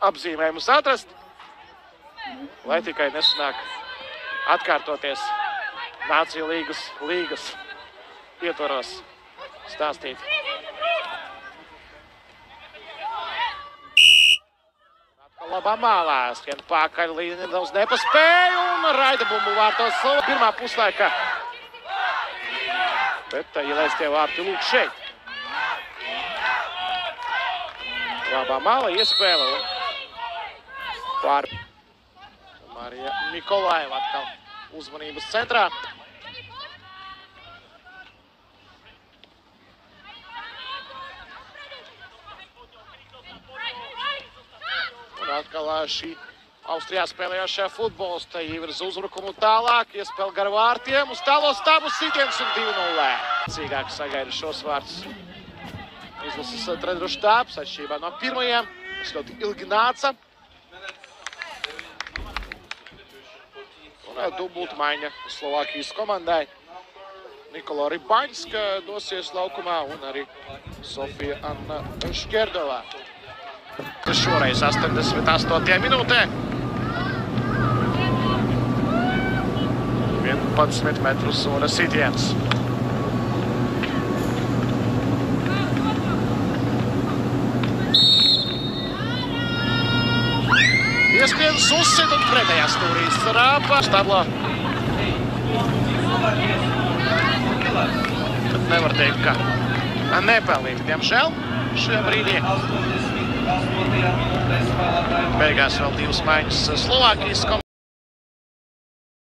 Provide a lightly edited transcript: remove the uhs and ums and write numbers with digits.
apzīmējumus atrast, lai tikai nesanāk atkārtoties Nāciju līgas ietvaros stāstīt. Atkal labā mālā, skrien pakaļ, līdz nedaudz nepaspēja un raida bumbu vārtos pirmā puslaika. Bet ielaistie vārti lūk šeit. Labā māla iespēle un pār Marija Mikolaeva atkal uzmanības centrā. Un atkal šī Austrijā spēlējošā futbolista ievirz uzbrukumu tālāk, iespēle gar vārtiem, uz tālo stāvu sitiens un 2-0. Cīgāk sagaida šos vārtus izlases treneru štābs, atšķirībā no pirmajiem, kas ļoti ilgi nāca. Un dubulta maiņa Slovākijas komandai. Nikola Ribaņska dosies laukumā un arī Sofija Anna Škerdovā. Šoreiz 88. minūtē. 11 metru soda sitiens. Ieskriens uzsit un pretējā stūrīs rāpa. Stablo. Tad nevar teikt, ka nepelnīti, diemžēl, šajā brīdī. Beigās vēl 2 maiņas Slovākijas komandai.